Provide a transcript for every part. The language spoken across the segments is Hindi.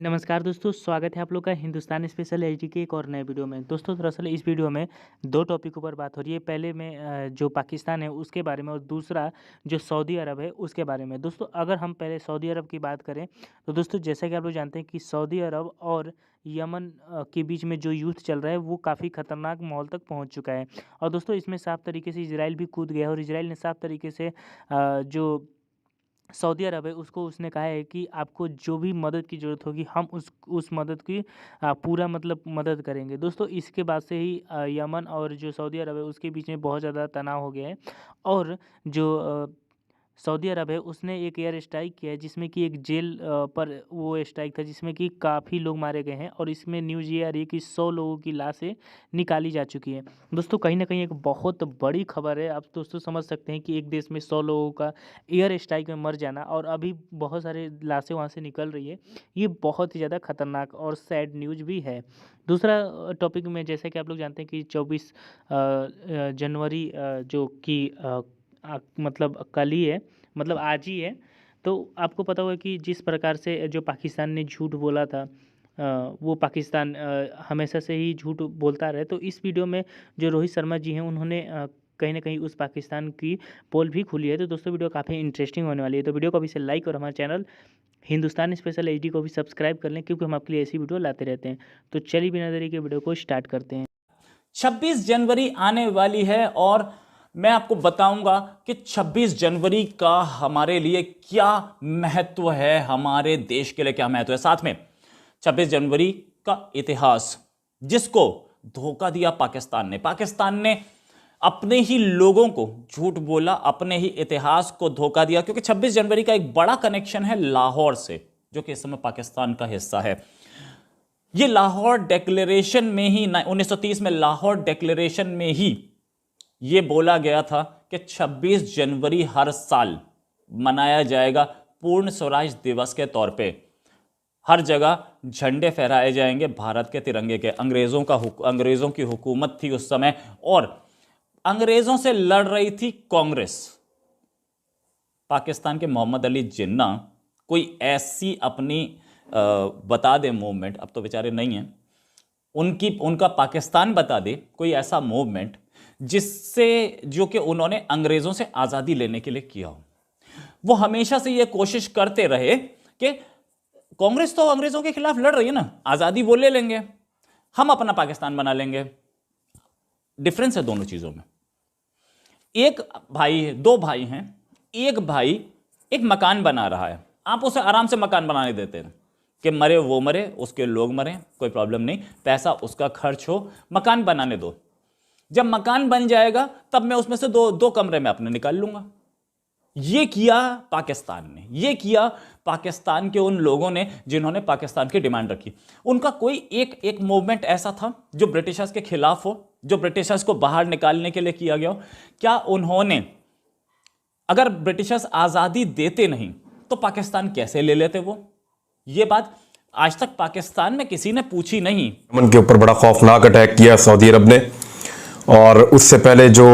नमस्कार दोस्तों, स्वागत है आप लोग का हिंदुस्तान स्पेशल एचडी के एक और नए वीडियो में। दोस्तों दरअसल इस वीडियो में दो टॉपिकों पर बात हो रही है। पहले में जो पाकिस्तान है उसके बारे में और दूसरा जो सऊदी अरब है उसके बारे में। दोस्तों अगर हम पहले सऊदी अरब की बात करें तो दोस्तों जैसा कि आप लोग जानते हैं कि सऊदी अरब और यमन के बीच में जो युद्ध चल रहा है वो काफ़ी खतरनाक माहौल तक पहुँच चुका है। और दोस्तों इसमें साफ तरीके से इजराइल भी कूद गया है और इजराइल ने साफ तरीके से जो सऊदी अरब है उसको उसने कहा है कि आपको जो भी मदद की ज़रूरत होगी हम उस मदद की पूरा मतलब मदद करेंगे। दोस्तों इसके बाद से ही यमन और जो सऊदी अरब है उसके बीच में बहुत ज़्यादा तनाव हो गया है। और जो सऊदी अरब है उसने एक एयर स्ट्राइक किया है जिसमें कि एक जेल पर वो स्ट्राइक था जिसमें कि काफ़ी लोग मारे गए हैं। और इसमें न्यूज़ ये आ रही है कि 100 लोगों की लाशें निकाली जा चुकी हैं। दोस्तों कहीं ना कहीं एक बहुत बड़ी खबर है। आप दोस्तों समझ सकते हैं कि एक देश में 100 लोगों का एयर स्ट्राइक में मर जाना और अभी बहुत सारे लाशें वहाँ से निकल रही है, ये बहुत ही ज़्यादा खतरनाक और सैड न्यूज़ भी है। दूसरा टॉपिक में जैसे कि आप लोग जानते हैं कि 24 जनवरी जो कि मतलब कल ही है, मतलब आज ही है। तो आपको पता होगा कि जिस प्रकार से जो पाकिस्तान ने झूठ बोला था वो पाकिस्तान हमेशा से ही झूठ बोलता रहे। तो इस वीडियो में जो रोहित शर्मा जी हैं उन्होंने कहीं ना कहीं उस पाकिस्तान की पोल भी खुली है। तो दोस्तों वीडियो काफ़ी इंटरेस्टिंग होने वाली है, तो वीडियो को अभी से लाइक और हमारे चैनल हिंदुस्तान स्पेशल एचडी को भी सब्सक्राइब कर लें क्योंकि हम आपके लिए ऐसी वीडियो लाते रहते हैं। तो चलिए बिना देरी के वीडियो को स्टार्ट करते हैं। 26 जनवरी आने वाली है और मैं आपको बताऊंगा कि 26 जनवरी का हमारे लिए क्या महत्व है, हमारे देश के लिए क्या महत्व है। साथ में 26 जनवरी का इतिहास जिसको धोखा दिया पाकिस्तान ने अपने ही लोगों को झूठ बोला, अपने ही इतिहास को धोखा दिया। क्योंकि 26 जनवरी का एक बड़ा कनेक्शन है लाहौर से, जो कि इस समय पाकिस्तान का हिस्सा है। ये लाहौर डिक्लेरेशन में ही 1930 में लाहौर डिक्लेरेशन में ही ये बोला गया था कि 26 जनवरी हर साल मनाया जाएगा पूर्ण स्वराज दिवस के तौर पे। हर जगह झंडे फहराए जाएंगे भारत के तिरंगे के। अंग्रेजों की हुकूमत थी उस समय और अंग्रेजों से लड़ रही थी कांग्रेस। पाकिस्तान के मोहम्मद अली जिन्ना कोई ऐसी अपनी बता दे मूवमेंट, अब तो बेचारे नहीं हैं, उनका पाकिस्तान बता दे कोई ऐसा मूवमेंट जिससे जो कि उन्होंने अंग्रेजों से आज़ादी लेने के लिए किया हो। वो हमेशा से ये कोशिश करते रहे कि कांग्रेस तो अंग्रेजों के खिलाफ लड़ रही है ना, आज़ादी वो ले लेंगे, हम अपना पाकिस्तान बना लेंगे। डिफरेंस है दोनों चीज़ों में। एक भाई है, दो भाई हैं, एक भाई एक मकान बना रहा है, आप उसे आराम से मकान बनाने देते हैं कि मरे वो मरे, उसके लोग मरे, कोई प्रॉब्लम नहीं, पैसा उसका खर्च हो, मकान बनाने दो। जब मकान बन जाएगा तब मैं उसमें से दो कमरे में अपने निकाल लूंगा। ये किया पाकिस्तान ने, ये किया पाकिस्तान के उन लोगों ने जिन्होंने पाकिस्तान की डिमांड रखी। उनका कोई एक मूवमेंट ऐसा था जो ब्रिटिशर्स के खिलाफ हो, जो ब्रिटिशर्स को बाहर निकालने के लिए किया गया हो। क्या उन्होंने, अगर ब्रिटिशर्स आज़ादी देते नहीं तो पाकिस्तान कैसे ले लेते वो? ये बात आज तक पाकिस्तान में किसी ने पूछी नहीं। यमन के ऊपर बड़ा खौफनाक अटैक किया सऊदी अरब ने, और उससे पहले जो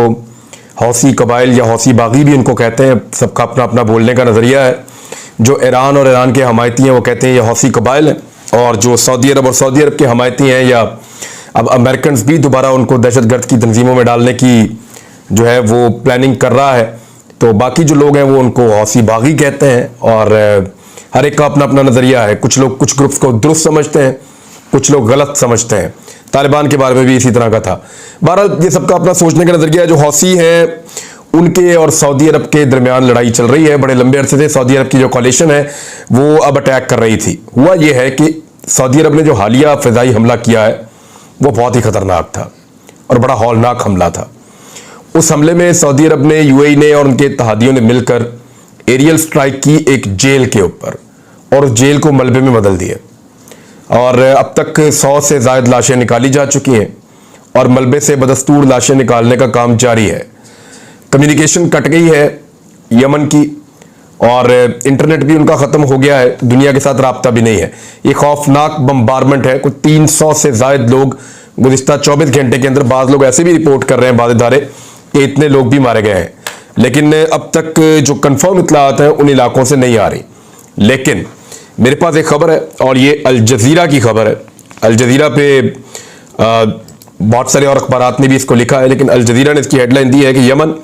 हौसी कबाइल या हौसी बागी भी इनको कहते हैं, सबका अपना अपना बोलने का नज़रिया है। जो ईरान और ईरान के हमायती हैं वो कहते हैं ये हौसी कबाइल हैं, और जो सऊदी अरब और सऊदी अरब के हमायती हैं या अब अमेरिकन भी दोबारा उनको दहशतगर्द की तंजीमों में डालने की जो है वो प्लानिंग कर रहा है। तो बाकी जो लोग हैं वो उनको हौसी बागी कहते हैं, और हर एक का अपना अपना नज़रिया है। कुछ लोग कुछ ग्रुप्स को दुरुस्त समझते हैं, कुछ लोग गलत समझते हैं। तालिबान के बारे में भी इसी तरह का था। बहरहाल ये सबका अपना सोचने का नज़रिया है। जो हौसी हैं उनके और सऊदी अरब के दरमियान लड़ाई चल रही है बड़े लंबे अरसे से। सऊदी अरब की जो कॉलिशन है वो अब अटैक कर रही थी। हुआ ये है कि सऊदी अरब ने जो हालिया फ़िज़ाई हमला किया है वो बहुत ही ख़तरनाक था और बड़ा हौलनाक हमला था। उस हमले में सऊदी अरब ने, यूएई ने और उनके इत्तेहादियों ने मिलकर एरियल स्ट्राइक की एक जेल के ऊपर, और उस जेल को मलबे में बदल दिया। और अब तक 100 से ज़ायद लाशें निकाली जा चुकी हैं और मलबे से बदस्तूर लाशें निकालने का काम जारी है। कम्युनिकेशन कट गई है यमन की, और इंटरनेट भी उनका ख़त्म हो गया है, दुनिया के साथ राब्ता भी नहीं है। ये खौफनाक बम्बारमेंट है। कुछ 300 से ज़ायद लोग गुज़िश्ता 24 घंटे के अंदर, बाज़ लोग ऐसे भी रिपोर्ट कर रहे हैं, बाज़ इदारे, कि इतने लोग भी मारे गए हैं। लेकिन अब तक जो कन्फर्म इत्तलात हैं उन इलाकों से नहीं आ रही। लेकिन मेरे पास एक खबर है और ये अल जजीरा की खबर है। अल जजीरा पे बहुत सारे और अखबारात ने भी इसको लिखा है, लेकिन अल जजीरा ने इसकी हेडलाइन दी है कि Yemen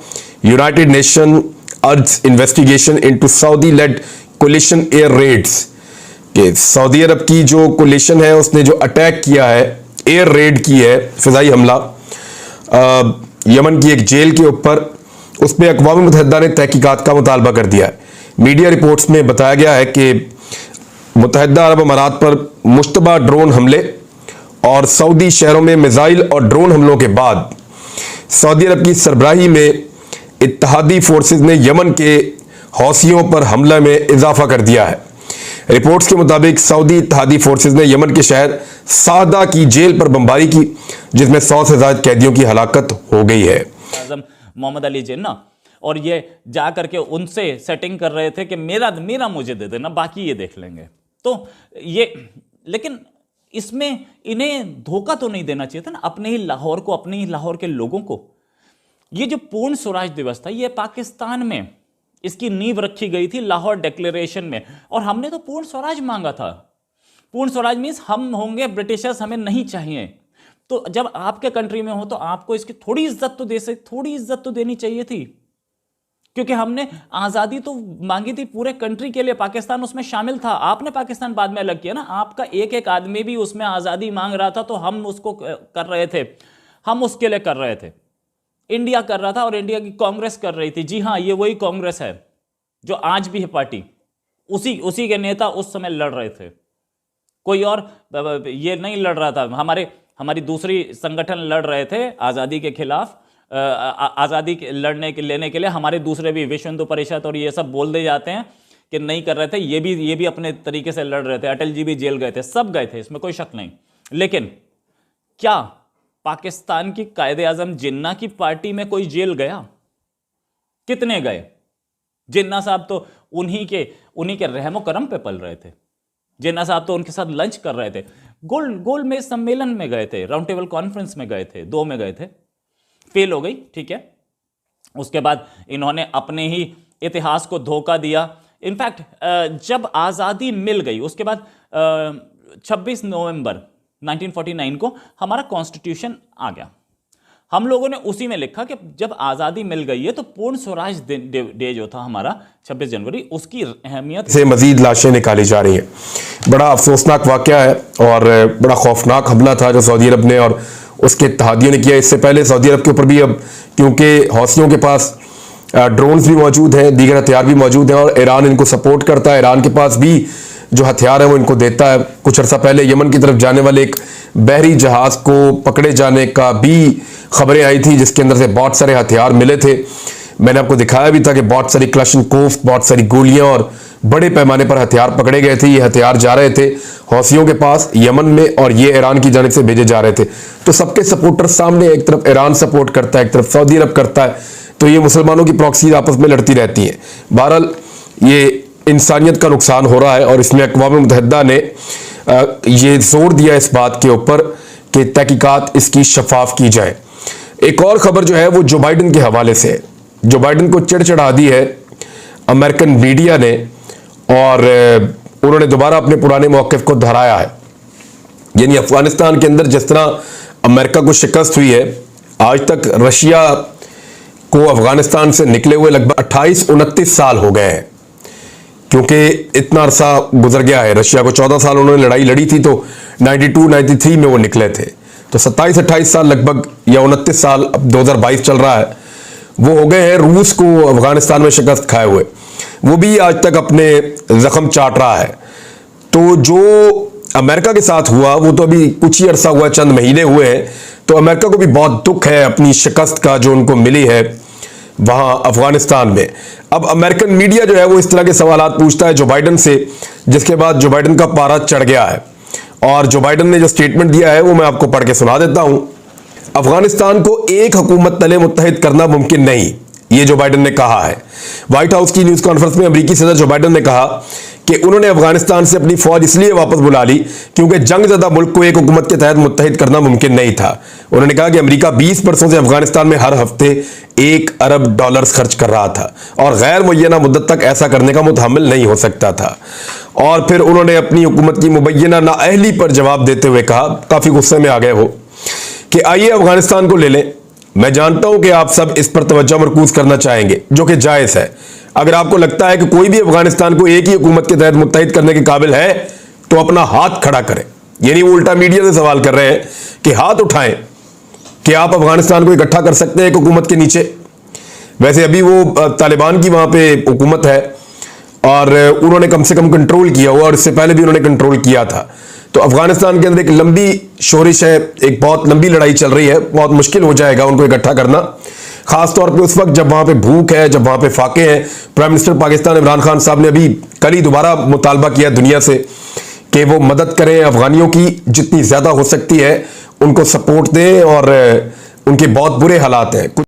United Nation urge investigation into Saudi led coalition air raids. कि सऊदी अरब की जो कोलिशन है उसने जो अटैक किया है, एयर रेड की है, फिजाई हमला यमन की एक जेल के ऊपर, उस पर अक़वाम मुत्तहिदा ने तहकीकात का मुतालबा कर दिया है। मीडिया रिपोर्ट्स में बताया गया है कि मुत्तहिदा अरब अमारात पर मुश्तबा ड्रोन हमले और सऊदी शहरों में मिसाइल और ड्रोन हमलों के बाद सऊदी अरब की सरबराही में इत्तहादी फोर्सेस ने यमन के हौसियों पर हमला में इजाफा कर दिया है। रिपोर्ट्स के मुताबिक सऊदी इत्तहादी फोर्सेस ने यमन के शहर सादा की जेल पर बमबारी की, जिसमें 100 से ज्यादा कैदियों की हलाकत हो गई है। आज़म मोहम्मद अली जिन्ना, और ये जा करके उनसे सेटिंग कर रहे थे कि मेरा मुझे दे देना, बाकी ये देख लेंगे। तो ये, लेकिन इसमें इन्हें धोखा तो नहीं देना चाहिए था ना अपने ही लाहौर को, अपने ही लाहौर के लोगों को। ये जो पूर्ण स्वराज दिवस था, ये पाकिस्तान में इसकी नींव रखी गई थी लाहौर डिक्लेरेशन में, और हमने तो पूर्ण स्वराज मांगा था। पूर्ण स्वराज मीन्स हम होंगे ब्रिटिशर्स, हमें नहीं चाहिए। तो जब आपके कंट्री में हो तो आपको इसकी थोड़ी इज्जत तो देनी चाहिए थी, क्योंकि हमने आज़ादी तो मांगी थी पूरे कंट्री के लिए, पाकिस्तान उसमें शामिल था। आपने पाकिस्तान बाद में अलग किया ना, आपका एक एक आदमी भी उसमें आज़ादी मांग रहा था, तो हम उसको कर रहे थे, हम उसके लिए कर रहे थे। इंडिया कर रहा था और इंडिया की कांग्रेस कर रही थी। जी हाँ, ये वही कांग्रेस है जो आज भी है पार्टी, उसी के नेता उस समय लड़ रहे थे, कोई और ये नहीं लड़ रहा था। हमारी दूसरी संगठन लड़ रहे थे आज़ादी के खिलाफ, आज़ादी लेने के लिए। हमारे दूसरे भी विश्व हिंदू परिषद और ये सब बोल दे जाते हैं कि नहीं कर रहे थे, ये भी अपने तरीके से लड़ रहे थे। अटल जी भी जेल गए थे, सब गए थे, इसमें कोई शक नहीं। लेकिन क्या पाकिस्तान की कायदे आजम जिन्ना की पार्टी में कोई जेल गया? कितने गए? जिन्ना साहब तो उन्हीं के रहमो करम पे पल रहे थे। जिन्ना साहब तो उनके साथ लंच कर रहे थे, गोल में सम्मेलन में गए थे, राउंड टेबल कॉन्फ्रेंस में गए थे, 2 में गए थे, फेल हो गई, ठीक है। उसके बाद इन्होंने अपने ही इतिहास को धोखा दिया। इनफैक्ट जब आज़ादी मिल गई उसके बाद 26 नवंबर 1949 को हमारा कॉन्स्टिट्यूशन आ गया। हम लोगों ने उसी में लिखा कि जब आज़ादी मिल गई है तो पूर्ण स्वराज डे जो था हमारा 26 जनवरी, उसकी अहमियत से मजीद लाशें निकाली जा रही हैं। बड़ा अफसोसनाक वाकया है और बड़ा खौफनाक हमला था जो सऊदी अरब ने और उसके इत्तहादियों ने किया। इससे पहले सऊदी अरब के ऊपर भी अब क्योंकि हौसियों के पास ड्रोन्स भी मौजूद हैं, दीगर हथियार भी मौजूद हैं और ईरान इनको सपोर्ट करता है, ईरान के पास भी जो हथियार है वो इनको देता है। कुछ अर्सा पहले यमन की तरफ जाने वाले एक बहरी जहाज को पकड़े जाने का भी खबरें आई थी, जिसके अंदर से बहुत सारे हथियार मिले थे। मैंने आपको दिखाया भी था कि बहुत सारी क्लशनकोफ, बहुत सारी गोलियां और बड़े पैमाने पर हथियार पकड़े गए थे। ये हथियार जा रहे थे हौसियों के पास यमन में और ये ईरान की जानिब से भेजे जा रहे थे। तो सबके सपोर्टर सामने, एक तरफ ईरान सपोर्ट करता है, एक तरफ सऊदी अरब करता है, तो ये मुसलमानों की प्रॉक्सी आपस में लड़ती रहती हैं। बहरहाल ये इंसानियत का नुकसान हो रहा है और इसमें अक़वाम मुत्तहिदा ने ये जोर दिया इस बात के ऊपर कि तहकीकात इसकी शफाफ की जाए। एक और खबर जो है वो जो बाइडन के हवाले से है। जो बाइडन को चिढ़ चढ़ा दी है अमेरिकन मीडिया ने और उन्होंने दोबारा अपने पुराने मौक़िफ़ को दोहराया है। यानी अफगानिस्तान के अंदर जिस तरह अमेरिका को शिकस्त हुई है, आज तक रशिया को अफगानिस्तान से निकले हुए लगभग 28-29 साल हो गए हैं, क्योंकि इतना अरसा गुजर गया है। रशिया को 14 साल उन्होंने लड़ाई लड़ी थी, तो 92-93 में वो निकले थे, तो 27-28 साल लगभग या 29 साल, अब 2022 चल रहा है, वो हो गए हैं रूस को अफगानिस्तान में शिकस्त खाए हुए। वो भी आज तक अपने जख्म चाट रहा है। तो जो अमेरिका के साथ हुआ वो तो अभी कुछ ही अरसा हुआ, चंद महीने हुए हैं, तो अमेरिका को भी बहुत दुख है अपनी शिकस्त का जो उनको मिली है वहां अफगानिस्तान में। अब अमेरिकन मीडिया जो है वो इस तरह के सवालात पूछता है जो बाइडन से, जिसके बाद जो बाइडन का पारा चढ़ गया है। और जो बाइडन ने जो स्टेटमेंट दिया है वो मैं आपको पढ़ के सुना देता हूं। अफगानिस्तान को एक हुकूमत तले मुत्तहिद करना मुमकिन नहीं, ये जो बाइडन ने कहा है। व्हाइट हाउस की न्यूज कॉन्फ्रेंस में अमेरिकी सदर जो बाइडन ने कहा कि उन्होंने अफगानिस्तान से अपनी फौज इसलिए वापस बुला ली क्योंकि जंगज़दा मुल्क को एक हुकूमत के तहत मुत्तहिद करना मुमकिन नहीं था। उन्होंने कहा कि अमेरिका 20 बरसों से अफगानिस्तान में हर हफ्ते $1 अरब खर्च कर रहा था और गैर मुय्यना मुद्दत तक ऐसा करने का मुतहम्मिल नहीं हो सकता था। और फिर उन्होंने अपनी हुकूमत की मुबैना नाअहली पर जवाब देते हुए कहा, काफी गुस्से में आ गए हो, कि आइए अफगानिस्तान को ले लें। मैं जानता हूं कि आप सब इस पर तवज्जो मरकूज करना चाहेंगे, जो कि जायज है। अगर आपको लगता है कि कोई भी अफगानिस्तान को एक ही हुकूमत के तहत मुत्तहिद करने के काबिल है तो अपना हाथ खड़ा करें। यानी वो उल्टा मीडिया से सवाल कर रहे हैं कि हाथ उठाएं कि आप अफगानिस्तान को इकट्ठा कर सकते हैं एक हुकूमत के नीचे। वैसे अभी वो तालिबान की वहां पे हुकूमत है और उन्होंने कम से कम कंट्रोल किया हुआ, और इससे पहले भी उन्होंने कंट्रोल किया था। तो अफगानिस्तान के अंदर एक लंबी शोरिश है, एक बहुत लंबी लड़ाई चल रही है, बहुत मुश्किल हो जाएगा उनको इकट्ठा करना, खासतौर पे उस वक्त जब वहां पे भूख है, जब वहां पे फाके हैं। प्राइम मिनिस्टर पाकिस्तान इमरान खान साहब ने अभी कल ही दोबारा मुतालबा किया दुनिया से कि वो मदद करें अफगानियों की, जितनी ज्यादा हो सकती है उनको सपोर्ट दें, और उनके बहुत बुरे हालात हैं।